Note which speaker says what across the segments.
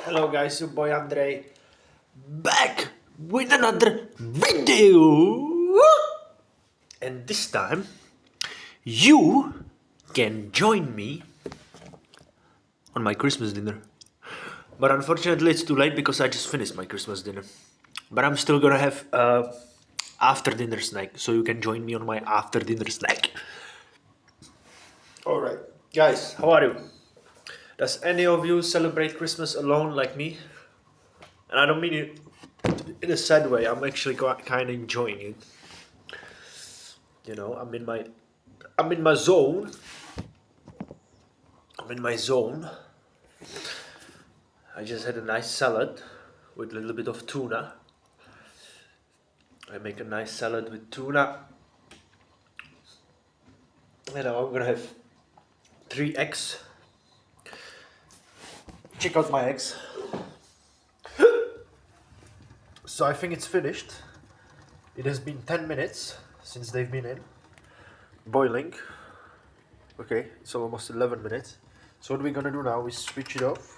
Speaker 1: Hello guys, your boy Andre back with another video. And this time you can join me on my Christmas dinner. But unfortunately it's too late because I just finished my Christmas dinner. But I'm still gonna have after dinner snack, so you can join me on my after dinner snack. Alright, guys, how are you? Does any of you celebrate Christmas alone like me? And I don't mean it in a sad way. I'm actually kind of enjoying it. You know, I'm in my zone. I'm in my zone. I just had a nice salad with a little bit of tuna. I make a nice salad with tuna. And now I'm gonna have 3 eggs. Check out my eggs. So I think it's finished. It has been 10 minutes since they've been in boiling. Okay, it's almost 11 minutes. So what we're gonna do now is switch it off.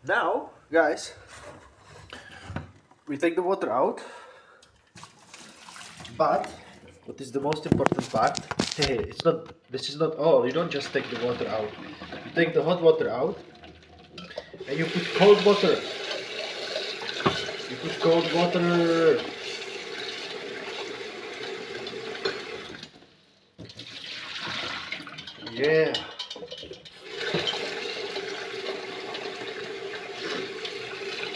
Speaker 1: Now, guys, we take the water out. But what is the most important part? Hey, it's not. This is not all. You don't just take the water out. You take the hot water out, and you put cold water. You put cold water. Yeah.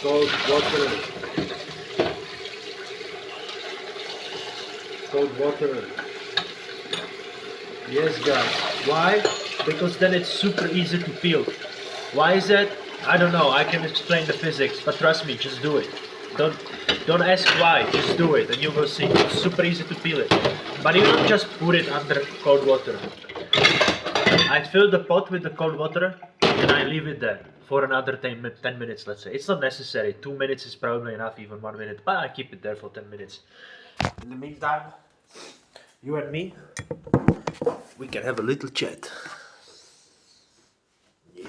Speaker 1: Cold water. Cold water. Yes, guys. Why? Because then it's super easy to peel. Why is that? I don't know. I can explain the physics, but trust me, just do it. Don't don't ask why. Just do it, and you will see. It's super easy to peel it. But you don't just put it under cold water. I fill the pot with the cold water, and I leave it there for another 10 minutes, let's say. It's not necessary. 2 minutes is probably enough, even 1 minute. But I keep it there for 10 minutes. In the meantime, you and me, we can have a little chat. Yeah.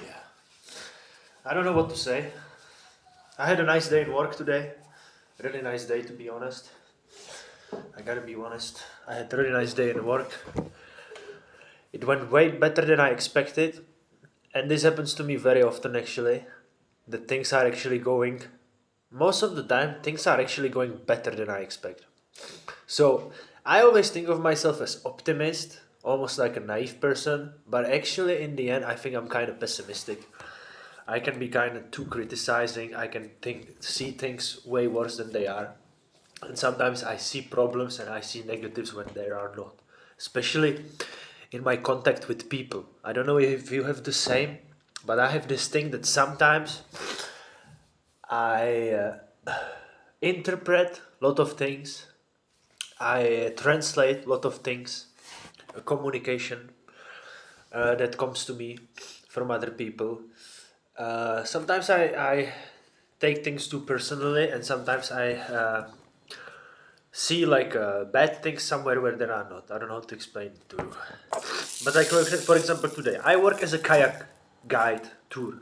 Speaker 1: I don't know what to say. I had a nice day in work today. Really nice day, to be honest. I gotta be honest. I had a really nice day in work. It went way better than I expected. And this happens to me very often, actually. That things are actually going, most of the time, things are actually going better than I expect. So I always think of myself as optimist, almost like a naive person, but actually in the end I think I'm kind of pessimistic. I can be kind of too criticizing. I can see things way worse than they are. And sometimes I see problems and I see negatives when there are not. Especially in my contact with people. I don't know if you have the same, but I have this thing that sometimes I interpret a lot of things. I translate a lot of things, communication that comes to me from other people. Sometimes I take things too personally, and sometimes I see like bad things somewhere where there are not. I don't know how to explain it to you. But like for example, today I work as a kayak tour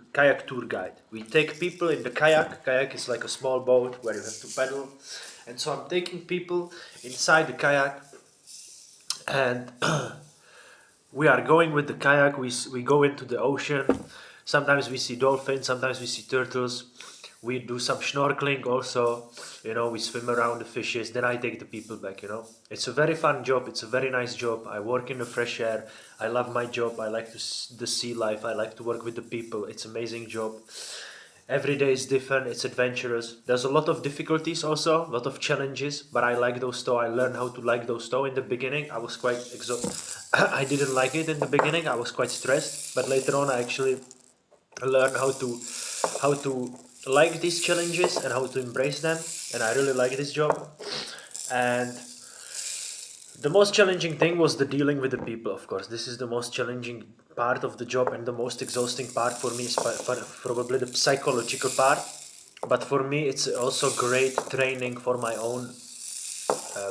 Speaker 1: guide. We take people in the kayak. Kayak is like a small boat where you have to paddle, and so I'm taking people inside the kayak, and we are going with the kayak. We go into the ocean. Sometimes we see dolphins. Sometimes we see turtles. We do some snorkeling also. You know, we swim around the fishes. Then I take the people back. You know, it's a very fun job. It's a very nice job. I work in the fresh air. I love my job. I like the sea life. I like to work with the people. It's amazing job. Every day is different. It's adventurous. There's a lot of difficulties also, a lot of challenges, but I like those too. I learned how to like those too. In the beginning, I was quite exhausted. I didn't like it in the beginning. I was quite stressed, but later on, I actually learned how to like these challenges and how to embrace them. And I really like this job. And the most challenging thing was the dealing with the people, of course. This is the most challenging part of the job, and the most exhausting part for me is probably the psychological part. But for me, it's also great training for my own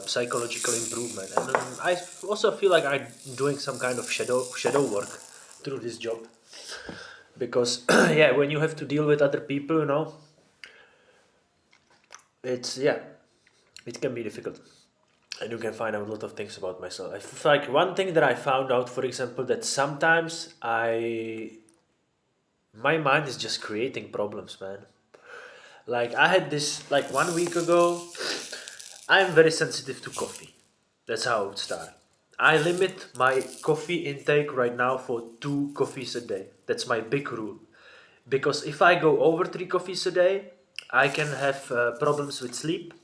Speaker 1: psychological improvement. And I also feel like I'm doing some kind of shadow work through this job. because yeah, when you have to deal with other people, it's yeah, it can be difficult, and you can find out a lot of things about myself. I feel like one thing that I found out, for example, that sometimes my mind is just creating problems, man. Like I had this like 1 week ago. I'm very sensitive to coffee. That's how I would start. I limit my coffee intake right now for 2 coffees a day. That's my big rule. Because if I go over 3 coffees a day, I can have problems with sleep,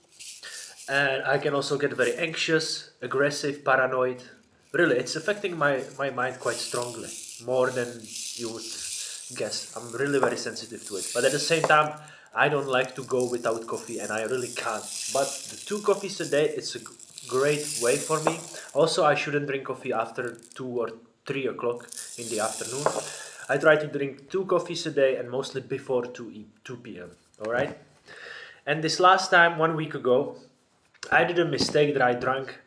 Speaker 1: and I can also get very anxious, aggressive, paranoid. Really, it's affecting my mind quite strongly, more than you would guess. I'm really very sensitive to it. But at the same time, I don't like to go without coffee, and I really can't. But the 2 coffees a day, it's a great way for me. Also, I shouldn't drink coffee after 2 or 3 o'clock in the afternoon. I try to drink 2 coffees a day, and mostly before 2 p.m. All right. And this last time, 1 week ago, I did a mistake that I drank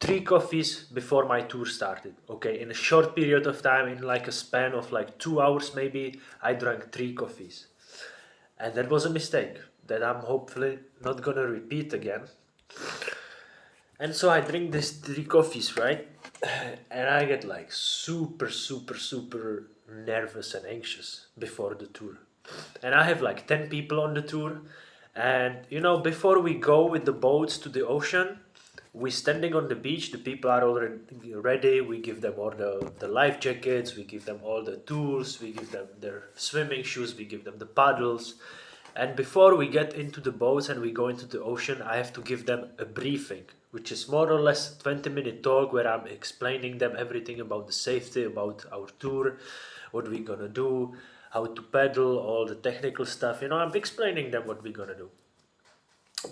Speaker 1: 3 coffees before my tour started. Okay, in a short period of time, in like a span of like 2 hours maybe, I drank 3 coffees. And that was a mistake that I'm hopefully not gonna repeat again. And so I drink these 3 coffees, right? And I get like super, super, super nervous and anxious before the tour. And I have like 10 people on the tour. And before we go with the boats to the ocean, we standing on the beach. The people are already ready. We give them all the life jackets. We give them all the tools. We give them their swimming shoes. We give them the paddles. And before we get into the boats and we go into the ocean, I have to give them a briefing, which is more or less 20-minute talk where I'm explaining them everything about the safety, about our tour, what we're gonna do, how to paddle, all the technical stuff. I'm explaining them what we're gonna do.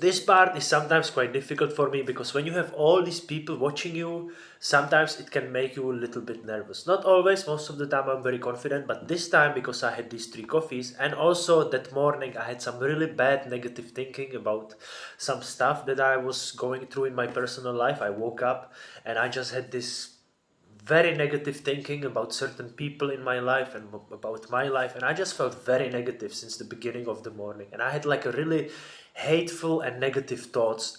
Speaker 1: This part is sometimes quite difficult for me because when you have all these people watching you, sometimes it can make you a little bit nervous. Not always, most of the time I'm very confident, but this time because I had these 3 coffees and also that morning I had some really bad negative thinking about some stuff that I was going through in my personal life. I woke up and I just had this very negative thinking about certain people in my life and about my life, and I just felt very negative since the beginning of the morning, and I had like a really hateful and negative thoughts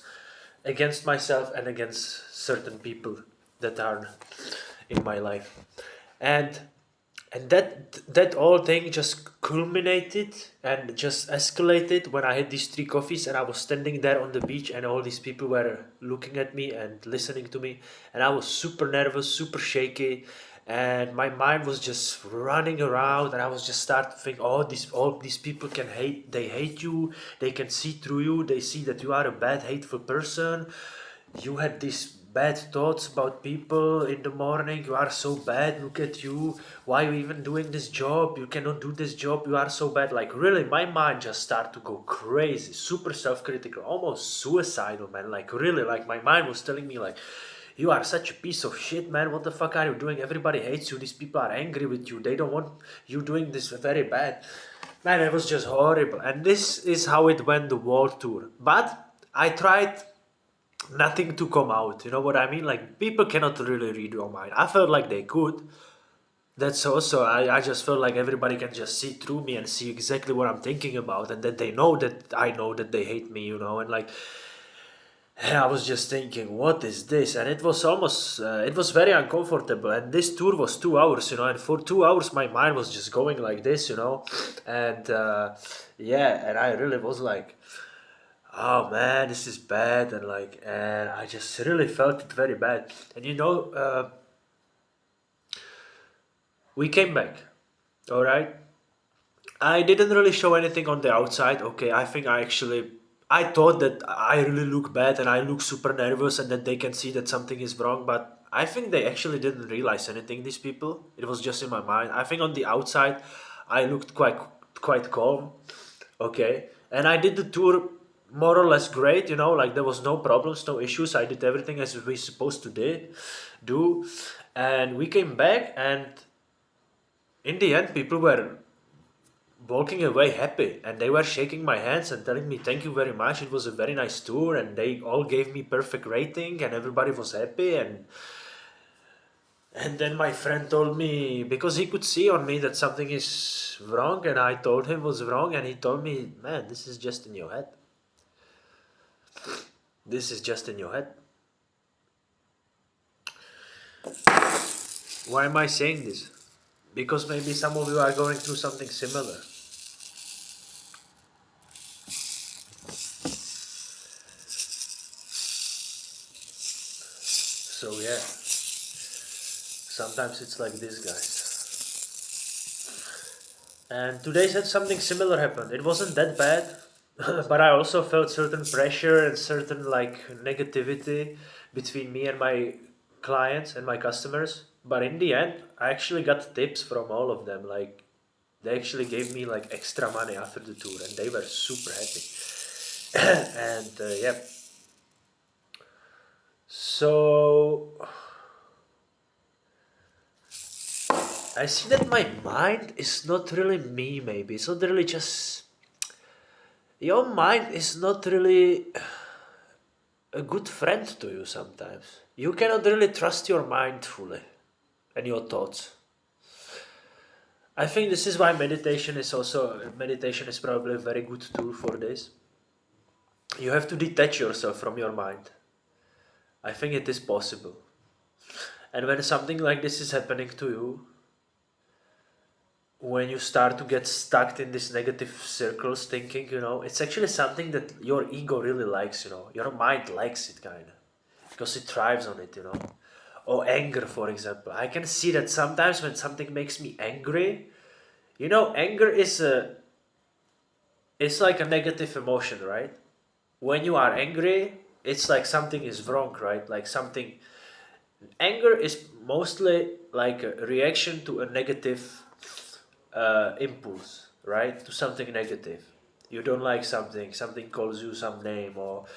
Speaker 1: against myself and against certain people that are in my life. And and that whole thing just culminated and just escalated when I had these 3 coffees and I was standing there on the beach and all these people were looking at me and listening to me, and I was super nervous, super shaky, and my mind was just running around, and I was just start to think, oh, all these people they hate you, they can see through you, they see that you are a bad, hateful person. You had these bad thoughts about people in the morning. You are so bad. Look at you. Why are you even doing this job? You cannot do this job. You are so bad. Like, really, my mind just started to go crazy. Super self critical. Almost suicidal, man. Like, really, like, my mind was telling me, like, you are such a piece of shit, man. What the fuck are you doing? Everybody hates you. These people are angry with you. They don't want you doing this very bad. Man, it was just horrible. And this is how it went the world tour. But I tried nothing to come out. You know what I mean? Like people cannot really read your mind. I felt like they could. That's also I just felt like everybody can just see through me and see exactly what I'm thinking about, and that they know that I know that they hate me, and like I was just thinking, what is this? And it was almost it was very uncomfortable. And this tour was 2 hours, and for 2 hours my mind was just going like this. And yeah, and I really was like, oh man, this is bad, and I just really felt it very bad. And we came back, all right. I didn't really show anything on the outside. Okay, I thought that I really look bad and I look super nervous and that they can see that something is wrong, but I think they actually didn't realize anything. These people, it was just in my mind. I think on the outside, I looked quite calm. Okay, and I did the tour more or less great. Like there was no problems, no issues. I did everything as we supposed to do, and we came back, and in the end, people were walking away happy, and they were shaking my hands and telling me thank you very much, it was a very nice tour, and they all gave me perfect rating and everybody was happy. And And then my friend told me, because he could see on me that something is wrong, and I told him was wrong, and he told me, man, this is just in your head. This is just in your head. Why am I saying this? Because maybe some of you are going through something similar. So yeah, sometimes it's like this, guys. And today said something similar happened. It wasn't that bad, but I also felt certain pressure and certain like negativity between me and my clients and my customers. But in the end, I actually got tips from all of them. Like they actually gave me like extra money after the tour, and they were super happy. And yeah, so I see that my mind is not really me. Maybe it's not really just your mind is not really a good friend to you sometimes. You cannot really trust your mind fully and your thoughts. I think this is why meditation is probably a very good tool for this. You have to detach yourself from your mind. I think it is possible. And when something like this is happening to you, when you start to get stuck in these negative circles thinking, it's actually something that your ego really likes, your mind likes it kind of because it thrives on it. Or anger, for example. I can see that sometimes when something makes me angry, anger is it's like a negative emotion, right? When you are angry, it's like something is wrong, right? Like something. Anger is mostly like a reaction to a negative impulse, right? To something negative. You don't like something, something calls you some name, or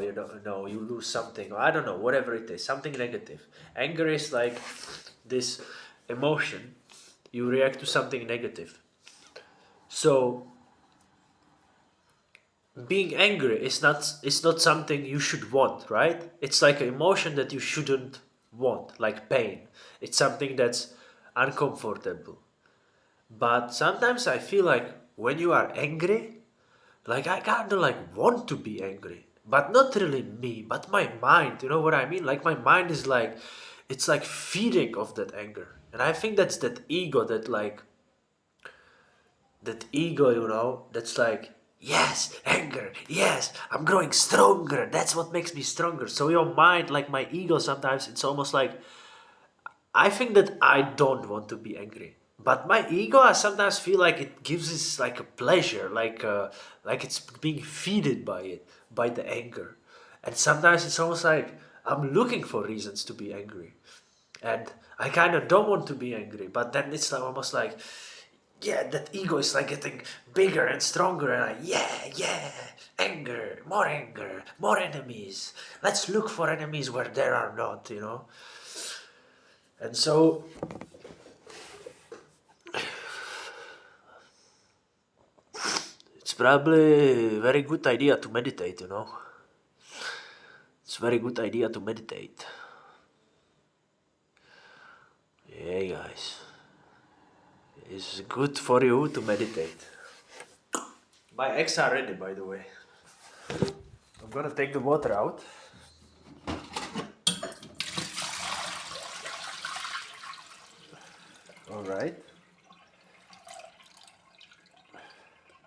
Speaker 1: you don't know, you lose something, or I don't know, whatever it is, something negative. Anger is like this emotion, you react to something negative. So being angry is not something you should want, right? It's like an emotion that you shouldn't want, like pain. It's something that's uncomfortable. But sometimes I feel like when you are angry, like I kind of like want to be angry, but not really me, but my mind. You know what I mean? Like my mind is like, it's like feeding of that anger, and I think that's that ego that ego, that's like, yes, anger, yes, I'm growing stronger. That's what makes me stronger. So your mind, like my ego, sometimes it's almost like I think that I don't want to be angry, but my ego, I sometimes feel like it gives us like a pleasure, like it's being feeded by it, by the anger, and sometimes it's almost like I'm looking for reasons to be angry, and I kind of don't want to be angry, but then it's like almost like, yeah, that ego is like getting bigger and stronger, and yeah, anger, more enemies. Let's look for enemies where there are not. And so it's probably a very good idea to meditate. It's a very good idea to meditate. Yeah, guys. It's good for you to meditate. My eggs are ready, by the way. I'm gonna take the water out. Alright.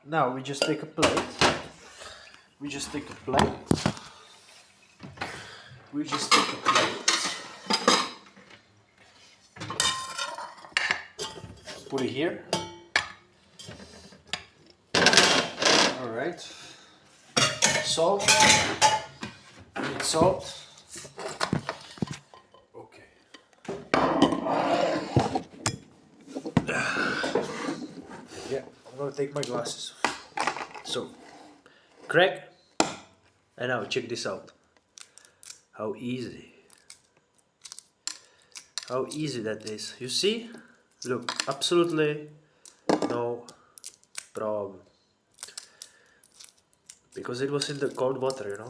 Speaker 1: Now we just take a plate. We just take a plate. We just take a plate. Put it here. Alright. Salt. We need salt. Okay. Yeah, I'm gonna take my glasses. So, crack. And now check this out. How easy. How easy that is. You see? Look, absolutely no problem. Because it was in the cold water.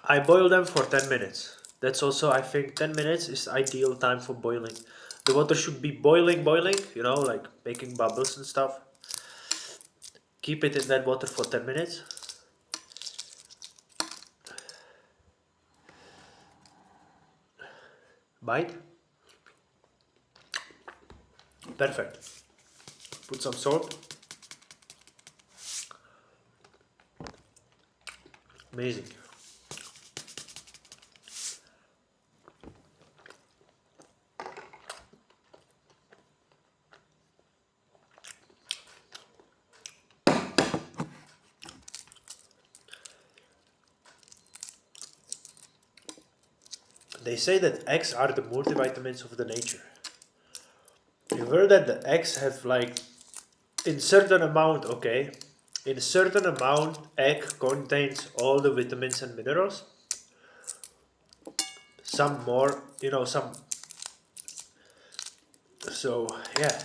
Speaker 1: I boiled them for 10 minutes. That's also, I think, 10 minutes is ideal time for boiling. The water should be boiling, boiling, you know, like making bubbles and stuff. Keep it in that water for 10 minutes. Bite. Perfect. Put some salt. Amazing. They say that eggs are the multivitamins of the nature. You heard that the eggs have like in certain amount, okay, in a certain amount egg contains all the vitamins and minerals. Some more, you know, some. So yeah.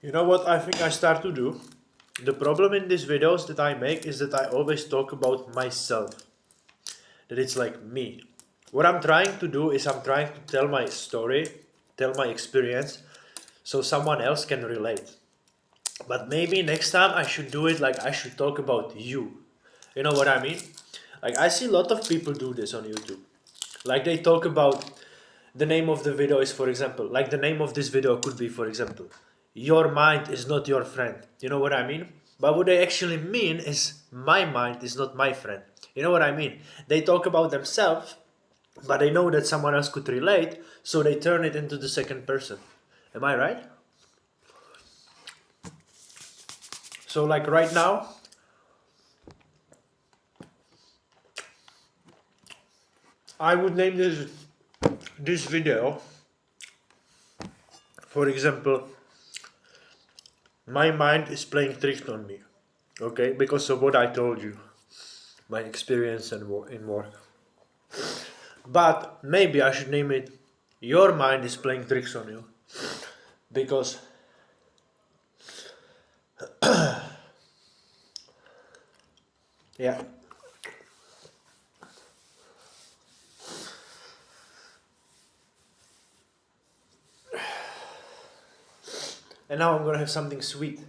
Speaker 1: You know what I think I start to do? The problem in these videos that I make is that I always talk about myself. That it's like me. What I'm trying to do is I'm trying to tell my story, tell my experience, so someone else can relate. But maybe next time I should do it like I should talk about you. You know what I mean? Like I see a lot of people do this on YouTube. Like they talk about the name of the video is, for example, like the name of this video could be, for example, your mind is not your friend. You know what I mean? But what they actually mean is my mind is not my friend. You know what I mean? They talk about themselves, but they know that someone else could relate, so they turn it into the second person. Am I right? So like right now, I would name this video, for example, my mind is playing tricks on me. Okay, because of what I told you, my experience and in work. But maybe I should name it your mind is playing tricks on you. Because yeah. And now I'm gonna have something sweet.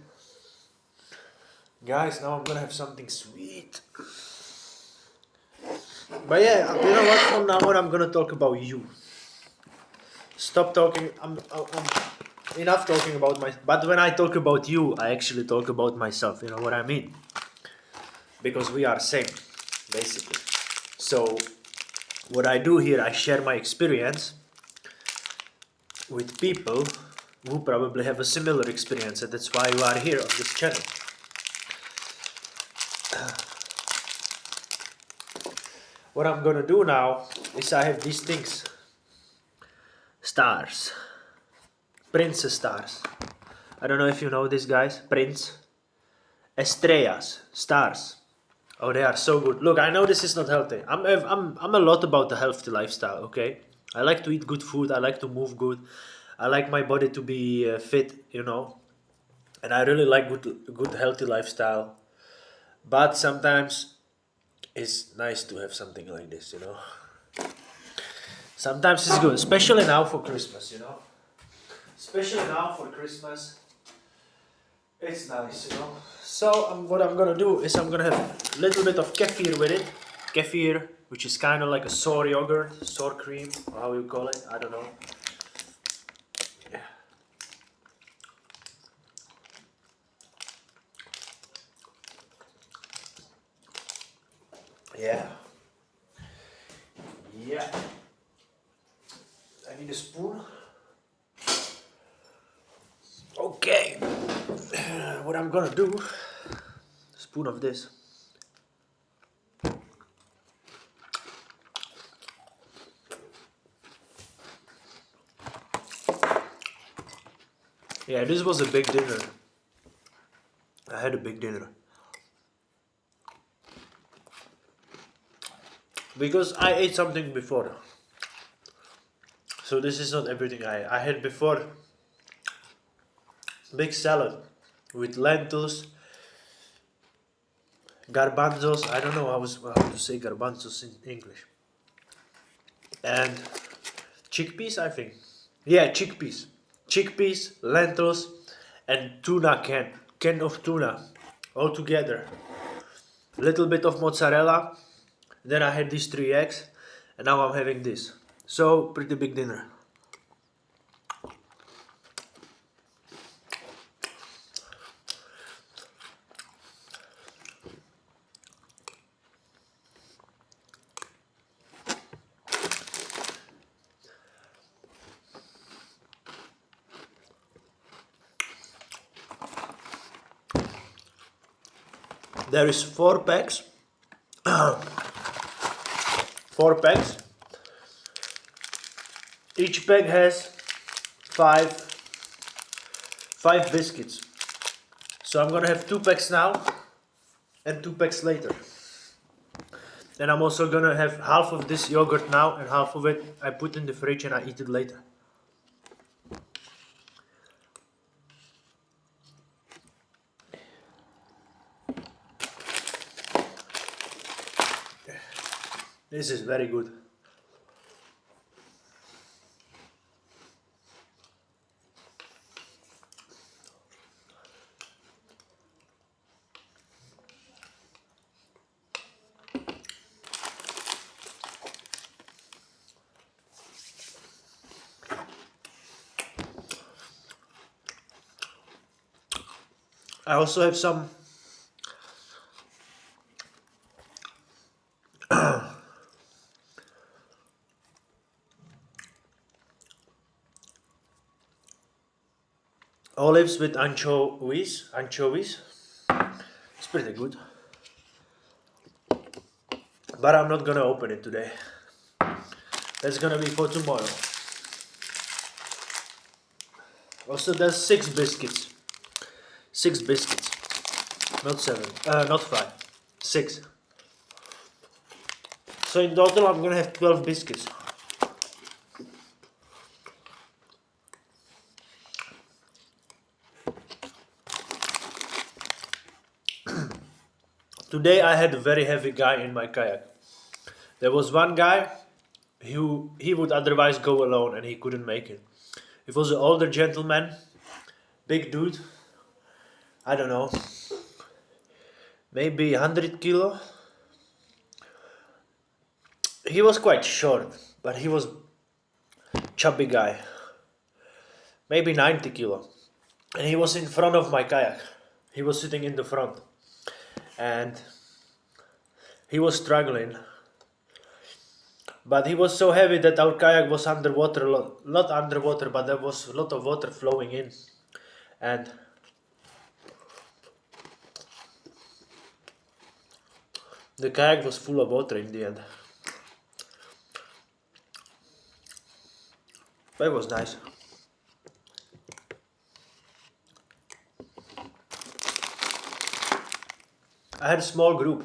Speaker 1: Guys, now I'm gonna have something sweet. But yeah, you know what? From now on, I'm gonna talk about you. Stop talking. I'm enough talking about my. But when I talk about you, I actually talk about myself. You know what I mean? Because we are same, basically. So what I do here, I share my experience with people who probably have a similar experience, and that's why you are here on this channel. What I'm gonna do now is I have these things. Stars. Princess stars. I don't know if you know this, guys. Prince. Estrellas. Stars. Oh, they are so good. Look, I know this is not healthy. I'm a lot about the healthy lifestyle, okay? I like to eat good food. I like to move good. I like my body to be fit, you know. And I really like good healthy lifestyle. But sometimes it's nice to have something like this, you know. Sometimes it's good, especially now for Christmas, you know. Especially now for Christmas, it's nice, you know. So what I'm gonna do is I'm gonna have a little bit of kefir with it. Kefir, which is kind of like a sour yogurt, sour cream, or how you call it, I don't know. Yeah. Yeah. Yeah. I need a spoon. Okay. What I'm gonna do, spoon of this. Yeah, this was a big dinner. I had a big dinner. because I ate something before. So this is not everything I had before. Big salad with lentils, garbanzos. I don't know how to say garbanzos in English. And chickpeas, I think. Yeah, chickpeas, lentils, and tuna can of tuna, all together. A little bit of mozzarella. Then I had these 3 eggs, and now I'm having this. So pretty big dinner. There is 4 packs. 4 packs. Each pack has five biscuits. So I'm gonna have 2 packs now and 2 packs later. Then I'm also gonna have half of this yogurt now and half of it I put in the fridge and I eat it later. This is very good. I also have some olives with anchovies. It's pretty good. But I'm not gonna open it today. That's gonna be for tomorrow. Also, there's 6 biscuits. 6 biscuits. Not 7. Not 5. 6. So in total, I'm gonna have 12 biscuits. Today I had a very heavy guy in my kayak. There was one guy who he would otherwise go alone and he couldn't make it. He was an older gentleman, big dude. I don't know, maybe 100 kilo. He was quite short, but he was chubby guy, maybe 90 kilo. And he was in front of my kayak. He was sitting in the front. And he was struggling. But he was so heavy that our kayak was underwater, not underwater, but there was a lot of water flowing in. And the kayak was full of water in the end. But it was nice. I had a small group.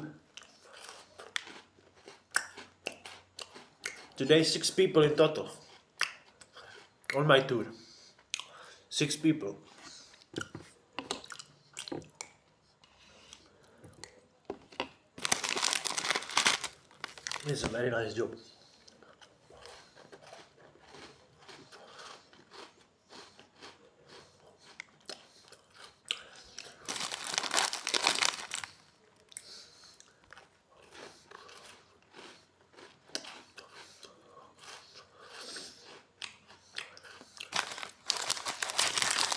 Speaker 1: Today 6 people in total. On my tour. 6 people. It's a very nice job.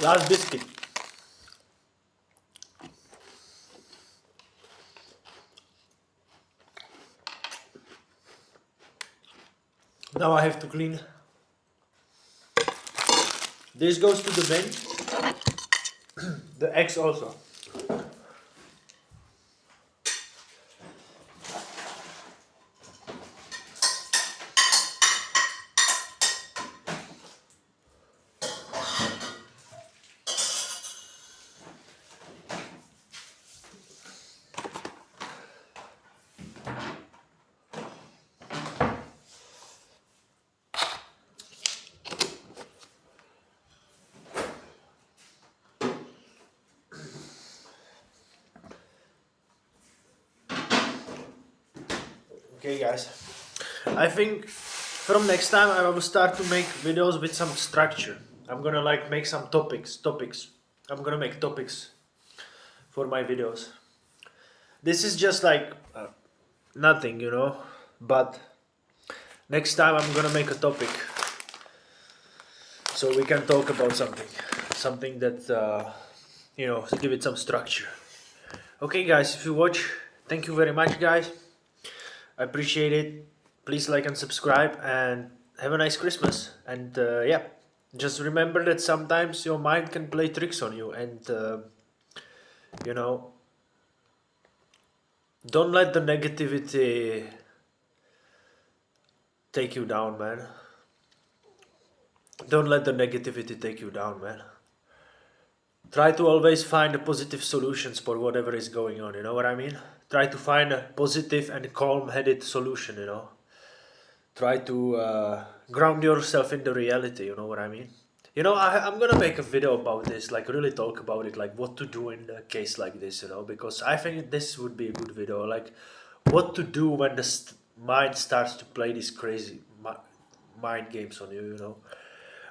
Speaker 1: Last biscuit. Now I have to clean. This goes to the bin. The eggs also. Okay, guys. I think from next time I will start to make videos with some structure. I'm gonna like make some topics. I'm gonna make topics for my videos. This is just like nothing, you know. But next time I'm gonna make a topic so we can talk about something that you know, give it some structure. Okay, guys, if you watch, thank you very much, guys. I appreciate it. Please like and subscribe, and have a nice Christmas. And yeah, just remember that sometimes your mind can play tricks on you, and you know, don't let the negativity take you down, man. Don't let the negativity take you down, man. Try to always find the positive solutions for whatever is going on, you know what I mean? Try to find a positive and calm-headed solution, you know? Try to ground yourself in the reality, you know what I mean? You know, I'm gonna make a video about this, like really talk about it, like what to do in a case like this, you know, because I think this would be a good video, like what to do when the mind starts to play these crazy mind games on you, you know.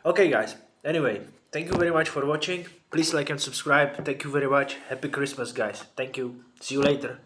Speaker 1: Okay, guys, anyway, thank you very much for watching. Please like and subscribe. Thank you very much. Happy Christmas, guys. Thank you. See you later.